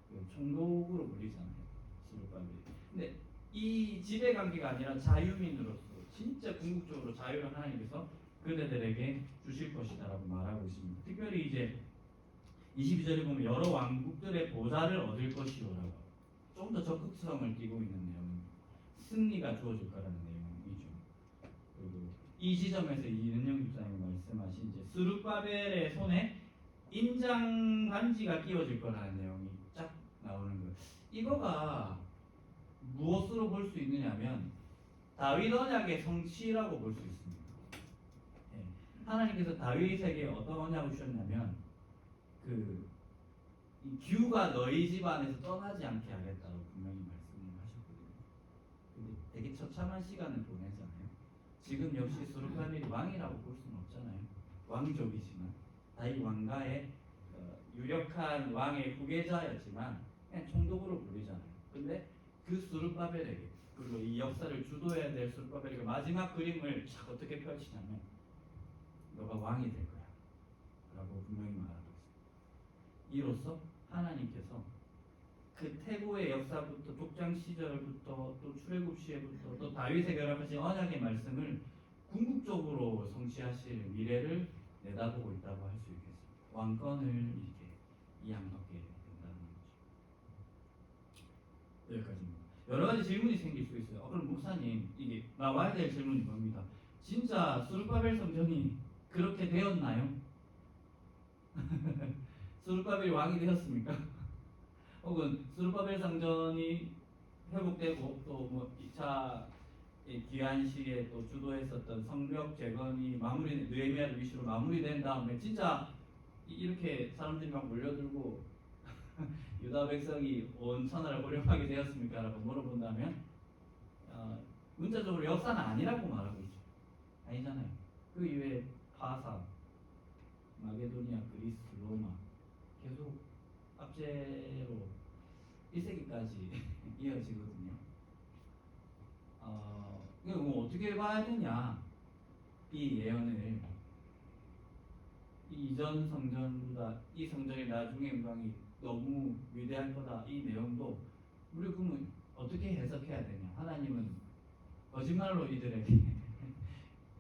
그 총독으로 불리잖아요. 스룹바벨이. 근데 이 지배 관계가 아니라 자유민으로서 진짜 궁극적으로 자유를 하나님께서 그대들에게 주실 것이다라고 말하고 있습니다. 특별히 이제 22절에 보면 여러 왕국들의 보좌를 얻을 것이요라고 좀 더 적극성을 띠고 있는 내용입니다. 승리가 주어질 거라는 내용이죠. 그리고 이 지점에서 이은영 집사님이 말씀하신 이제 스룹바벨의 손에 인장 반지가 끼워질 거라는 내용이 쫙 나오는 거예요. 이거가 무엇으로 볼 수 있느냐면 다윗 언약의 성취라고 볼 수 있습니다. 예. 하나님께서 다윗에게 어떤 언약을 주셨냐면 이 규가 너희 집안에서 떠나지 않게 하겠다고 분명히 말씀을 하셨거든요. 근데 되게 처참한 시간을 보내잖아요. 지금 역시 스룹바벨이 왕이라고 볼 수는 없잖아요. 왕족이지만 다윗 왕가의 유력한 왕의 후계자였지만 그냥 총독으로 불리잖아요. 근데 그 스룹바벨에게 그리고 이 역사를 주도해야 될 스룹바벨에게 마지막 그림을 쫙 어떻게 펼치냐면 너가 왕이 될 거야 라고 분명히 말하고 있습니다. 이로써 하나님께서 그 태고의 역사부터 족장 시절부터 또 출애굽 시에부터 또 다윗에게 허락하신 언약의 말씀을 궁극적으로 성취하실 미래를 내다보고 있다고 할 수 있겠습니다. 왕권을 이렇게 이양받게 된다는 거죠. 여기까지입니다. 여러 가지 질문이 생길 수 있어요. 그럼 목사님 이게 나와야 될 질문이 뭡니다. 진짜 스룹바벨 성전이 그렇게 되었나요? 스룹바벨이 왕이 되었습니까? 혹은 스룹바벨 성전이 회복되고 또 뭐 2차 귀한 시에 또 주도했었던 성벽 재건이 마무리 느헤미야를 위시로 마무리된 다음에 진짜 이렇게 사람들이 막 몰려들고 유다 백성이 온 천하를 호령하게 되었습니까? 라고 물어본다면 문자적으로 역사는 아니라고 말하고 있죠. 아니잖아요. 그 이외에 파사, 마게도니아, 그리스, 로마 계속 압제로 1세기까지 이어지거든요. 이거 뭐 어떻게 봐야 되냐? 이 예언을 이 이전 성전보다 이 성전의 나중의 영광이 너무 위대할 거다. 이 내용도 우리 그러면 어떻게 해석해야 되냐? 하나님은 거짓말로 이들에게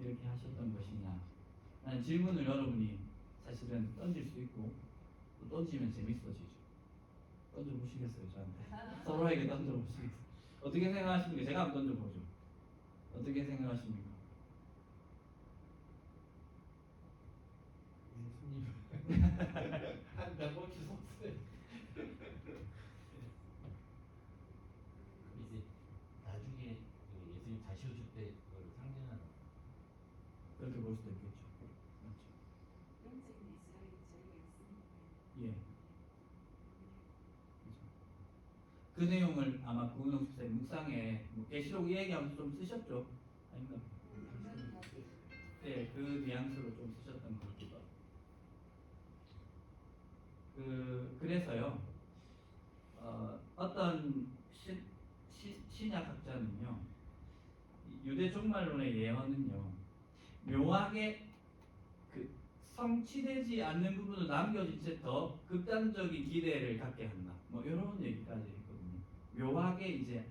이렇게 하셨던 것이냐? 라는 질문을 여러분이 사실은 던질 수 있고 또 던지면 재밌어지죠. 던져보시겠어요? 저한테 서로에게 던져보시겠어요? 어떻게 생각하십니까? 제가 한번 던져보죠. 어떻게 생각하십니까? 예수님 한다고 주셨어요. 이제 나중에 예수님 다시 오실 때 그걸 상징하는 그렇게 볼 수도 있겠죠. 그렇죠. 예. 그 내용을 아마 구은옥 집사님 묵상에 계시록 얘기하면서 좀 쓰셨죠? 아닌가? 네, 그 뉘앙스로 좀 쓰셨던 것 같기도 하고. 그래서요. 어떤 신약학자는요, 유대 종말론의 예언은요, 묘하게 성취되지 않는 부분을 남겨진 채 더 극단적인 기대를 갖게 한다. 뭐 이런 얘기까지 했거든요. 묘하게 이제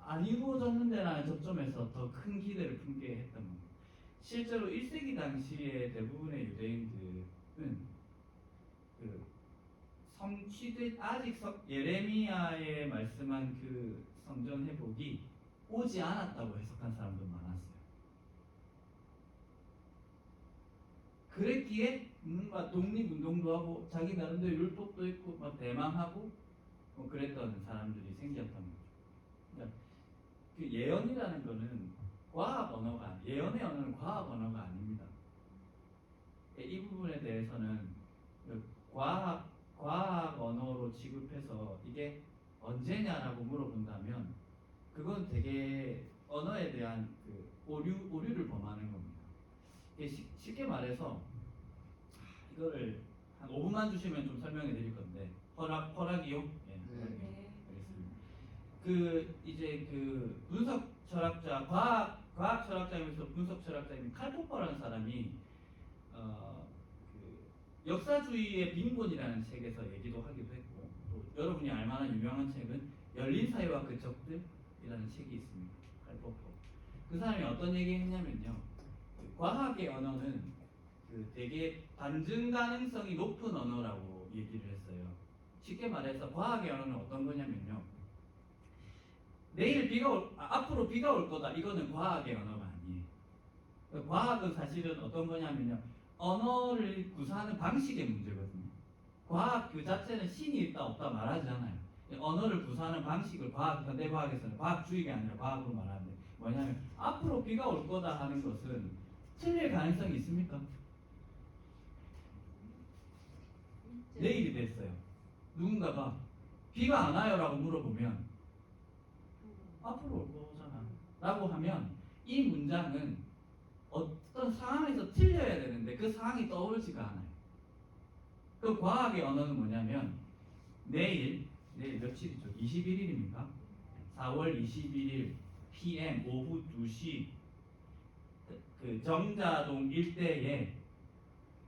안 이루어졌는데라는 접점에서 더 큰 기대를 품게 했던 겁니다. 실제로 1세기 당시에 대부분의 유대인들은 아직 예레미야에 말씀한 그 성전 회복이 오지 않았다고 해석한 사람도 많았어요. 그랬기에 뭔가 독립운동도 하고 자기 나름대로 율법도 있고 막 대망하고 뭐 그랬던 사람들이 생겼던 거죠. 그러니까 그 예언이라는 거는 과학 언어가 예언의 언어는 과학 언어가 아닙니다. 이 부분에 대해서는 그 과학 언어로 취급해서 이게 언제냐라고 물어본다면 그건 되게 언어에 대한 그 오류를 범하는 겁니다. 이게 쉽게 말해서 이거를 한 5분만 주시면 좀 설명해 드릴 건데 허락이요? 예, 허락이요. 네. 알겠습니다. 이제 분석 철학자, 과학 철학자이면서 분석 철학자인 칼 포퍼라는 사람이 역사주의의 빈곤이라는 책에서 얘기도 하기도 했고, 또 여러분이 알만한 유명한 책은 열린 사회와 그 적들이라는 책이 있습니다. 칼 포퍼. 그 사람이 어떤 얘기했냐면요, 과학의 언어는 되게 반증 가능성이 높은 언어라고 얘기를 했어요. 쉽게 말해서 과학의 언어는 어떤 거냐면요, 내일 앞으로 비가 올 거다. 이거는 과학의 언어가 아니에요. 과학은 사실은 어떤 거냐면요, 언어를 구사하는 방식의 문제거든요. 과학 그 자체는 신이 있다 없다 말하지 않아요. 언어를 구사하는 방식을 현대과학에서는 과학주의가 아니라 과학으로 말하는데, 뭐냐면 앞으로 비가 올 거다 하는 것은 틀릴 가능성이 있습니까? 내일이 됐어요. 누군가가 비가 안 와요 라고 물어보면 앞으로 올 거잖아 라고 하면 이 문장은 어떤 상황에서 틀려야 되는데 그 상황이 떠오르지가 않아요. 그 과학의 언어는 뭐냐면 내일 며칠이죠? 21일입니까? 4월 21일 PM 오후 2시 그 정자동 일대에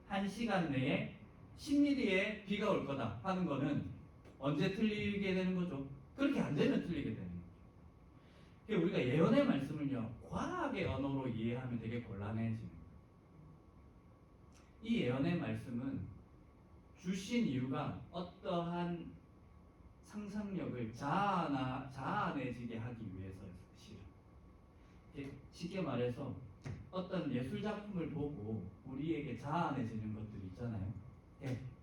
1시간 내에 10mm의 비가 올 거다 하는 거는 언제 틀리게 되는 거죠? 그렇게 안 되면 틀리게 되는 거죠. 그러니까 우리가 예언의 말씀을요, 과학의 언어로 이해하면 되게 곤란해집니다. 이 예언의 말씀은 주신 이유가 어떠한 상상력을 자아내지게 하기 위해서였어요. 실은. 쉽게 말해서 어떤 예술 작품을 보고 우리에게 자아내지는 것들 있잖아요.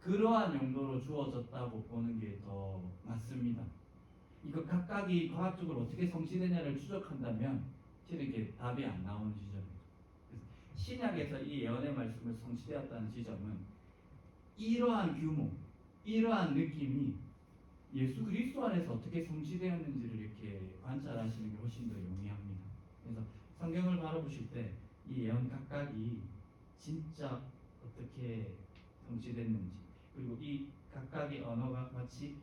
그러한 용도로 주어졌다고 보는 게 더 맞습니다. 이거 각각이 과학적으로 어떻게 성취되냐를 추적한다면 실은 이게 답이 안 나오는 지점이에요. 신약에서 이 예언의 말씀을 성취되었다는 지점은 이러한 규모, 이러한 느낌이 예수 그리스도 안에서 어떻게 성취되었는지를 이렇게 관찰하시는 게 훨씬 더 용이합니다. 그래서 성경을 바라보실 때 이 예언 각각이 진짜 어떻게 성취됐는지, 그리고 이 각각의 언어가 마치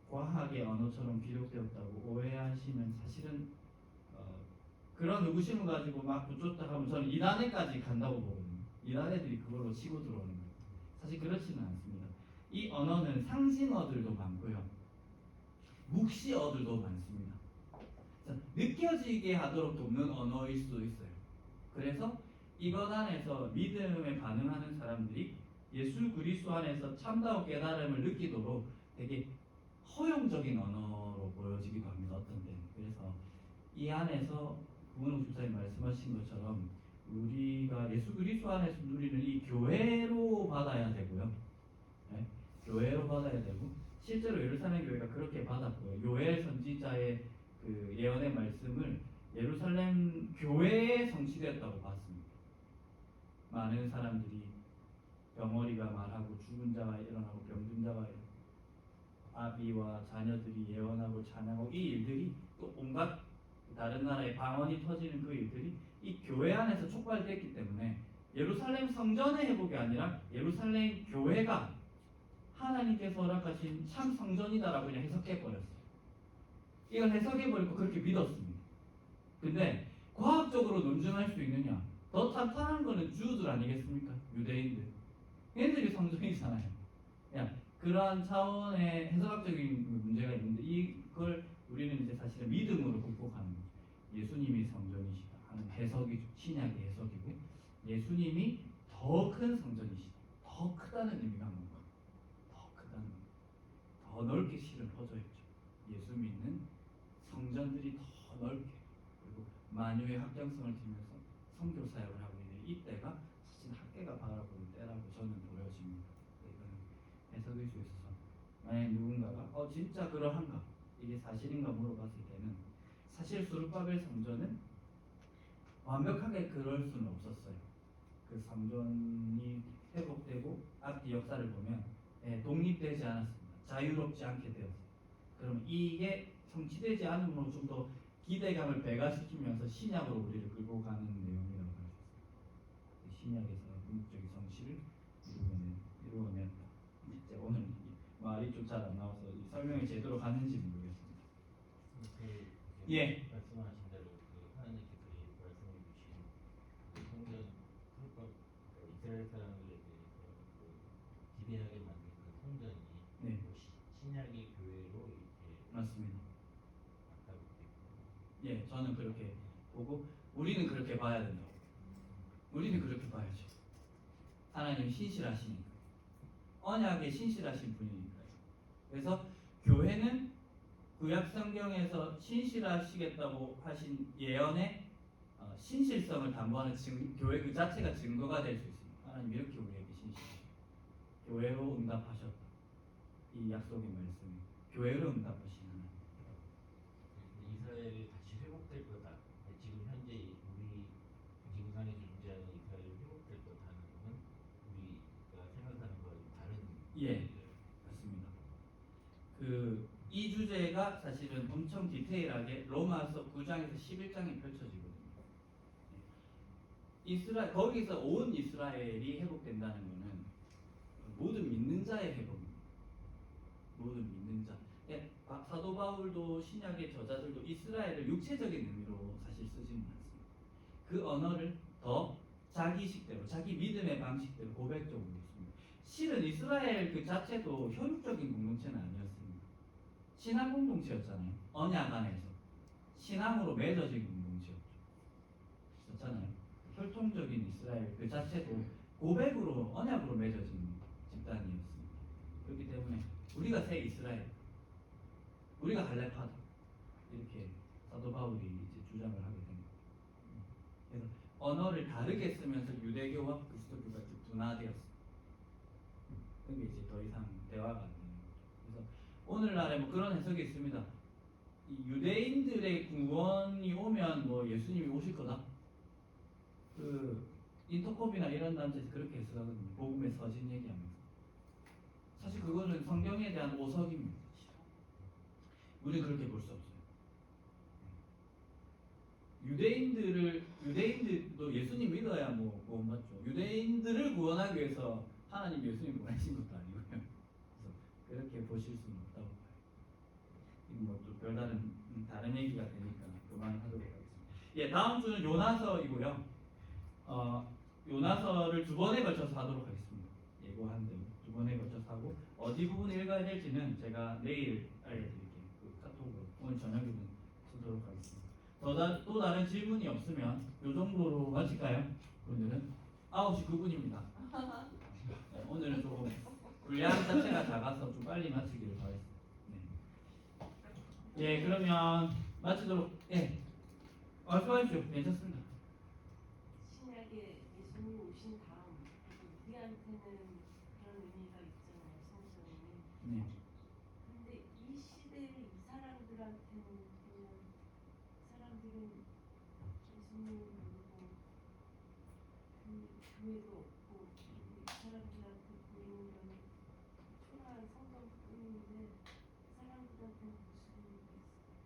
과학의 언어처럼 기록되었다고 오해하시면 사실은 그런 의구심을 가지고 막 붙였다 하면 저는 이단에까지 간다고 보거든요. 이단애들이 그걸로 치고 들어오는 거예요. 사실 그렇지는 않습니다. 이 언어는 상징어들도 많고요, 묵시어들도 많습니다. 느껴지게 하도록 돕는 언어일 수도 있어요. 그래서 이것 안에서 믿음에 반응하는 사람들이 예수 그리스도 안에서 참다운 깨달음을 느끼도록 되게 허용적인 언어로 보여지기도 합니다. 어떤 때는. 그래서 이 안에서 구은옥 집사님 말씀하신 것처럼 우리가 예수 그리스도 안에서 누리는 이 교회로 받아야 되고요. 네? 교회로 받아야 되고, 실제로 예루살렘 교회가 그렇게 받았고요. 요엘 선지자의 그 예언의 말씀을 예루살렘 교회에 성취되었다고 봤습니다. 많은 사람들이 병어리가 말하고 죽은 자가 일어나고 병든 자가 일어나고 아비와 자녀들이 예언하고 찬양하고, 이 일들이 또 온갖 다른 나라의 방언이 터지는 그 일들이 이 교회 안에서 촉발됐기 때문에 예루살렘 성전의 회복이 아니라 예루살렘 교회가 하나님께서 허락하신 참 성전이다라고 그냥 해석해버렸어요. 이걸 해석해버리고 그렇게 믿었습니다. 근데 과학적으로 논증할 수 있느냐? 더 탄탄한 거는 주들 아니겠습니까? 유대인들. 얘들이 성전이잖아요. 그러한 차원의 해석학적인 문제가 있는데, 이걸 우리는 이제 사실은 믿음으로 극복하는 거죠. 예수님이 성전이시다 하는 해석이 신약의 해석이고, 예수님이 더 큰 성전이시다. 더 크다는 의미가 뭔가? 더 크다는 의미. 더 넓게 실은 퍼져 있죠. 예수 믿는 성전들이 더 넓게, 그리고 만유의 확장성을 지면서 선교 사역을 하고 있는 이때가 사실 학계가 바라보는 때라고 저는 보여집니다. 이거는 해석일 수 있어서, 만약 누군가가 진짜 그러한가, 이게 사실인가 물어봤을 때는 사실 수르바벨 성전은 완벽하게 그럴 수는 없었어요. 그 성전이 회복되고 앞뒤 역사를 보면 독립되지 않았습니다. 자유롭지 않게 되었어요. 그럼 이게 성취되지 않음으로 좀 더 기대감을 배가시키면서 신약으로 우리를 끌고 가는 내용이라고 할 수 있습니다. 신약에서 궁극적인 성취를 이루어낸다. 이제 오늘 말이 좀 잘 안 나와서 이 설명이 제대로 가는지 모르겠습니다. 예. 말씀하신 대로 하나님께서 말씀해 주신 성전 불법 이스라엘 사람들에게 기대하게 만든 그 성전이 네. 신약의 교회로 이렇게 맞습니다. 맞다고 되고. 예, 저는 그렇게 보고 우리는 그렇게 봐야 된다고. 우리는 그렇게 봐야죠. 하나님 신실하시니까. 언약에 신실하신 분이니까요. 그래서 교회는 구약 성경에서 신실하시겠다고 하신 예언의 신실성을 담보하는 교회 그 자체가 증거가 될 수 있습니다. 하나님 이렇게 우리에게 신실하시고 교회로 응답하셨다. 이 약속의 말씀이 교회로 응답하신 하나님. 이스라엘이 다시 회복될 거다. 지금 현재 우리 지구상에 존재하는 이스라엘이 회복될 거다는 것은 우리가 생각하는 거와 좀 다른. 예, 맞습니다. 이 주제가 사실은 엄청 디테일하게 로마서 9장에서 11장에 펼쳐지거든요. 거기서 온 이스라엘이 회복된다는 것은 모든 믿는 자의 회복입니다. 모든 믿는 자. 예, 사도 바울도 신약의 저자들도 이스라엘을 육체적인 의미로 사실 쓰지는 않습니다. 그 언어를 더 자기식대로, 자기 믿음의 방식대로 고백적으로 있습니다. 실은 이스라엘 그 자체도 혈육적인 공동체는 아니었습니다. 신앙 공동체였잖아요. 언약 안에서 신앙으로 맺어진 공동체였죠. 그렇잖아요. 혈통적인 이스라엘 그 자체도 고백으로 언약으로 맺어진 집단이었습니다. 그렇기 때문에 우리가 새 이스라엘, 우리가 할례파다 이렇게 사도 바울이 이제 주장을 하게 됩니다. 그래서 언어를 다르게 쓰면서 유대교와 그리스도교가 쭉 분화되었습니다. 그게 이제 더 이상 대화가 안 되는 거죠. 그래서 오늘날에 뭐 그런 해석이 있습니다. 이 유대인들의 구원이 오면 뭐 예수님이 오실 거다. 그 인터콥이나 이런 단체에서 그렇게 해석하거든요. 복음의 서신 얘기하면서. 사실 그거는 성경에 대한 오석입니다. 우리는 그렇게 볼 수 없어요. 유대인들도 예수님 믿어야 뭐 맞죠. 유대인들을 구원하기 위해서 하나님 예수님 보내신 것도 아니고요. 그래서 그렇게 보실 수는 없다고 봐요. 이건 뭐 또 별다른 다른 얘기가 되니까 그만하도록 하겠습니다. 예, 다음 주는 요나서이고요. 요나서를 두 번에 걸쳐서 하도록 하겠습니다. 예고한 대로 두 번에 걸쳐서 하고 어디 부분을 읽어야 될지는 제가 내일 알려드릴게요. 그 카톡으로 오늘 저녁에는 쓰도록 하겠습니다. 또 다른 질문이 없으면 이 정도로 마칠까요? 오늘은 9시 9분입니다. 네, 오늘은 조금 분량 자체가 작아서 좀 빨리 마치기를 바랬습니다. 네. 예, 그러면 마치도록. 예, 말씀하십시오. 괜찮습니다. 신약에 예수님 오신 다음 우리한테는 그런 의미가 있잖아요. 성전이. 네. 근데 이 시대의 이 사람들한테는 그냥 사람들은 예수님을 모르고 그 교회도 없고 이 사람들한테 보이는 건 초라한 성전뿐인데 사람들한테는 무슨 의미가 있을까요?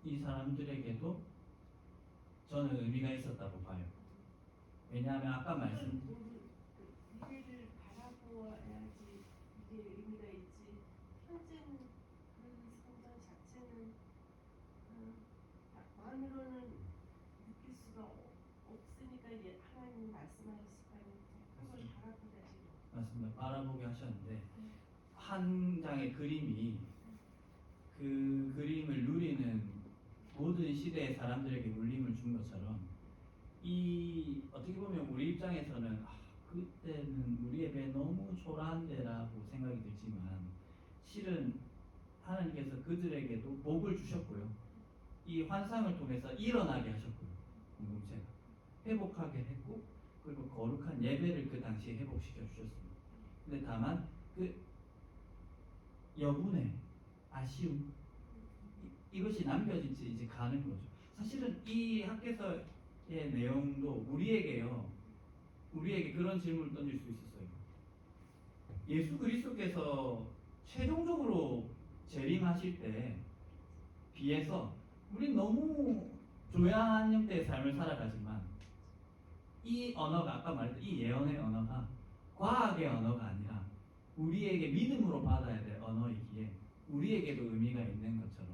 이 사람들에게도 저는 의미가 있었다고 봐요. 왜냐하면 아까 말씀 미래를 바라보아야지 이게 의미가 있지. 현재는 그 성전 자체는 마음으로는 느낄 수가 없으니까 하나님이 말씀하셨을 거 아닙니까? 그걸 바라보야지. 맞습니다. 바라보게 하셨는데 한 장의 그림이 그 그림을 누리는 모든 시대의 사람들에게 울림을 준 것처럼 이 어떻게 보면 우리 입장에서는 그때는 우리의 배 너무 초라한데라고 생각이 들지만 실은 하나님께서 그들에게도 복을 주셨고요. 이 환상을 통해서 일어나게 하셨고요. 공동체가 회복하게 했고 그리고 거룩한 예배를 그 당시에 회복시켜 주셨습니다. 근데 다만 그 여분의 아쉬움 이것이 남겨진 채 이제 가는 거죠. 사실은 이 학개서의 내용도 우리에게요 우리에게 그런 질문을 던질 수 있었어요. 예수 그리스도께서 최종적으로 재림하실 때 비해서 우린 너무 조용한 형태의 삶을 살아가지만 이 언어가 아까 말했던 이 예언의 언어가 과학의 언어가 아니라 우리에게 믿음으로 받아야 될 언어이기에 우리에게도 의미가 있는 것처럼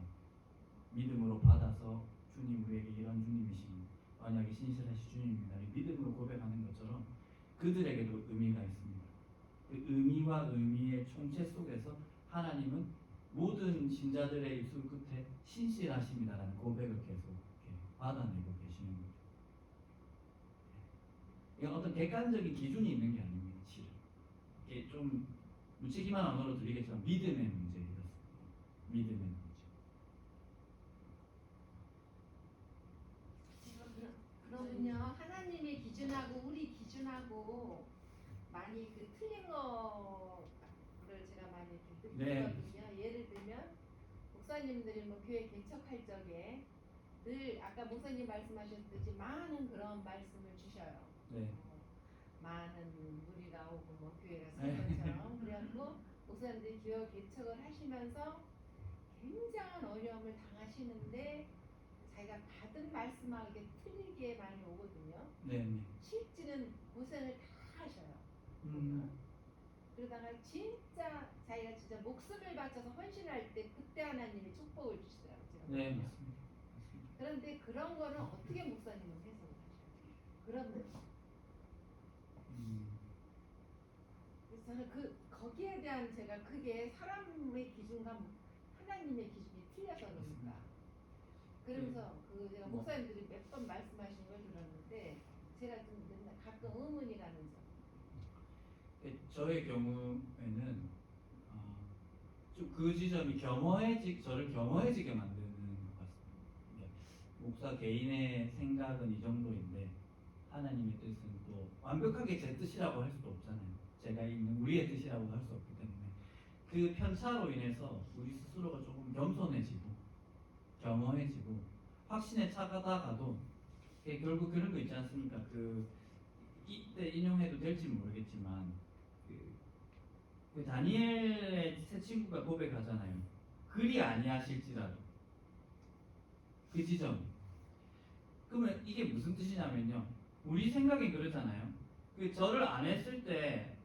믿음으로 받아서 주님 우리에게 이런 주님이신 만약에 신실하신 주님입니다. 믿음으로 고백하는 것처럼 그들에게도 의미가 있습니다. 그 의미와 의미의 총체 속에서 하나님은 모든 신자들의 입술 끝에 신실하십니다라는 고백을 계속 이렇게 받아내고 계시는 거죠. 이건 어떤 객관적인 기준이 있는 게 아닙니다. 실은 이게 좀 무책임한 언어로 드리겠지만 믿음의 문제였습니다. 믿음의 문제. 그러면요 하나님의 기준하고 우리 기준하고 많이 그 틀린 거를 제가 많이 이렇게 느끼거든요. 예를 들면 목사님들이 뭐 교회 개척할 적에 늘 아까 목사님 말씀하셨듯이 많은 그런 말씀을 주셔요. 네. 많은 무리가 오고 뭐 교회가 생 것처럼 그래갖고 목사님들이 교회 개척을 하시면서 굉장한 어려움을 당하시는데 자기가 받은 말씀하고 이게 틀리게 많이 오거든요. 네. 실제는 고생을 다 하셔요. 그러다가 진짜 자기가 진짜 목숨을 바쳐서 헌신할 때 그때 하나님이 축복을 주시더라고요. 네, 맞습니다. 그런데 그런 거는 어떻게 목사님은 해석을 하셔요? 그런 거. 그래서 저는 거기에 대한 제가 그게 사람의 기준과 하나님의 기준이 틀려서 그러니까. 그러면서 제가 목사님들이 몇 번 말씀하시는 걸 들었는데 제가 좀 맨날 가끔 의문이 가는 점. 저의 경우에는 좀 그 지점이 저를 겸허해지게 만드는 것 같습니다. 목사 개인의 생각은 이 정도인데 하나님의 뜻은 또 완벽하게 제 뜻이라고 할 수도 없잖아요. 제가 있는 우리의 뜻이라고 할 수 없기 때문에 그 편차로 인해서 우리 스스로가 조금 겸손해지고 겸허해지고 확신에 차가다가도 결국 그런 거 있지 않습니까? 이때 인용해도 될지 모르겠지만 그 다니엘의 세 친구가 고백하잖아요. 그리 아니하실지라도 그 지점. 그러면 이게 무슨 뜻이냐면요. 우리 생각엔 그러잖아요. 절을 안 했을 때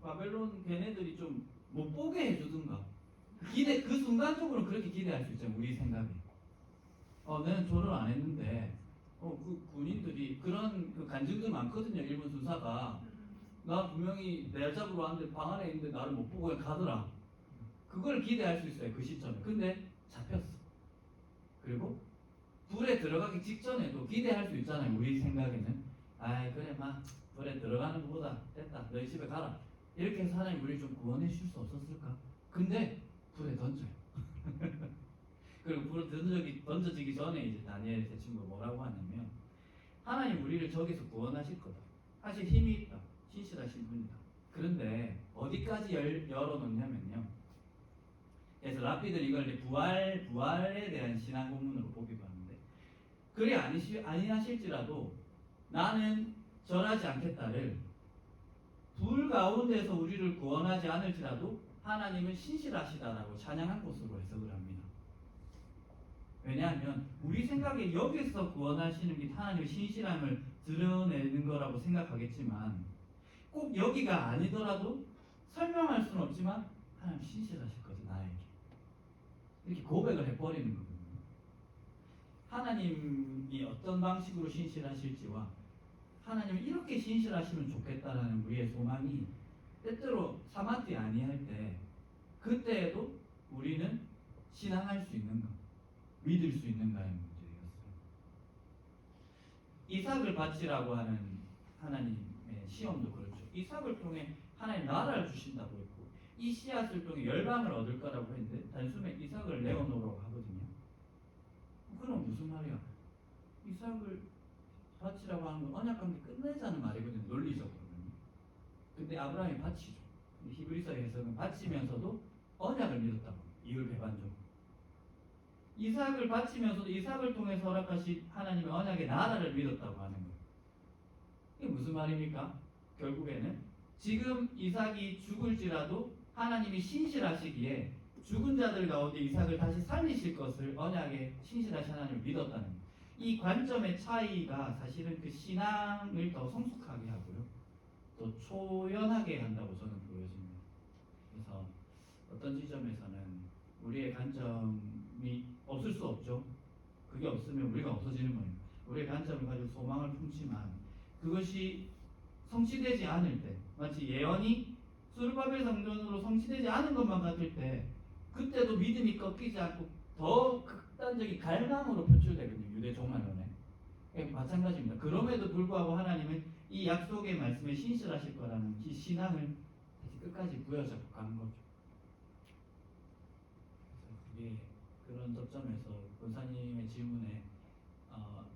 바벨론 걔네들이 좀 못 보게 해주든가. 그 순간적으로 그렇게 기대할 수 있잖아요. 우리 생각에. 나는 절을 안 했는데 그 군인들이 그런 그 간증들 많거든요. 일본 수사가 나 분명히 날 잡으러 왔는데 방 안에 있는데 나를 못 보고 그냥 가더라. 그걸 기대할 수 있어요. 그 시점에. 근데 잡혔어. 그리고 불에 들어가기 직전에도 기대할 수 있잖아요. 우리 생각에는. 아이 그래 막 불에 들어가는 것보다 됐다. 너희 집에 가라. 이렇게 해서 하나님 우리를 좀 구원해 주실 수 없었을까? 근데 불에 던져요. 그리고 불에 던져지기 전에 이제 다니엘 제 친구가 뭐라고 하냐면 하나님 우리를 저기서 구원하실 거다. 사실 힘이 있다. 신실하신 분이다. 그런데 어디까지 열어놓냐면요. 그래서 랍비들 이걸 이제 부활에 대한 신앙 고문으로 보기도 하는데 그리 아니하실지라도 나는 절하지 않겠다를 불 가운데서 우리를 구원하지 않을지라도 하나님은 신실하시다라고 찬양한 것으로 해석을 합니다. 왜냐하면 우리 생각에 여기서 구원하시는 게 하나님의 신실함을 드러내는 거라고 생각하겠지만 꼭 여기가 아니더라도 설명할 수는 없지만 하나님 신실하실 거지 나에게. 이렇게 고백을 해버리는 거거든요. 하나님이 어떤 방식으로 신실하실지와 하나님은 이렇게 신실하시면 좋겠다라는 우리의 소망이 때때로 사마띠 아니할 때 그때에도 우리는 신앙할 수 있는가 믿을 수 있는가의 문제였어요. 이삭을 바치라고 하는 하나님의 시험도 그렇죠. 이삭을 통해 하나님 나라를 주신다고 했고 이 씨앗을 통해 열방을 얻을 거라고 했는데 단숨에 이삭을 내어놓으라고 하거든요. 그럼 무슨 말이야? 이삭을 바치라고 하는 건 언약관계 끝내자는 말이거든요. 논리적으로는. 근데 아브라함이 바치죠. 히브리서 해석은 바치면서도 언약을 믿었다고. 이율 배반적으로. 이삭을 바치면서도 이삭을 통해서 허락하신 하나님의 언약의 나라를 믿었다고 하는 거예요. 이게 무슨 말입니까? 결국에는 지금 이삭이 죽을지라도 하나님이 신실하시기에 죽은 자들 가운데 이삭을 다시 살리실 것을 언약에 신실하신 하나님을 믿었다는 거예요. 이 관점의 차이가 사실은 그 신앙을 더 성숙하게 하고요, 또 초연하게 한다고 저는 보여집니다. 그래서 어떤 지점에서는 우리의 관점이 없을 수 없죠. 그게 없으면 우리가 없어지는 거예요. 우리의 관점을 가지고 소망을 품지만 그것이 성취되지 않을 때, 마치 예언이 수르바벨 성전으로 성취되지 않은 것만 같을 때, 그때도 믿음이 꺾이지 않고 더 극단적인 갈망으로 표출되거든요. 유대 종말론에. 마찬가지입니다. 그럼에도 불구하고 하나님은 이 약속의 말씀에 신실하실 거라는 이 신앙을 다시 끝까지 부여잡고 가는 거죠. 그래서 그게 그런 접점에서 권사님의 질문에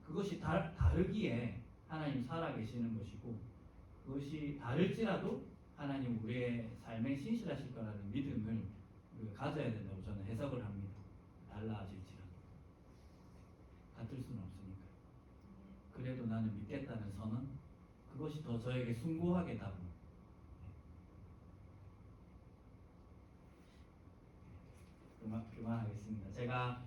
그것이 다르기에 하나님 살아계시는 것이고, 그것이 다를지라도 하나님 우리의 삶에 신실하실 거라는 믿음을 우리가 가져야 된다고 저는 해석을 합니다. 달라질지라도 같을 수는 없으니까. 그래도 나는 믿겠다는 선언, 그것이 더 저에게 숭고하게 다가옵니다. 그만하겠습니다. 제가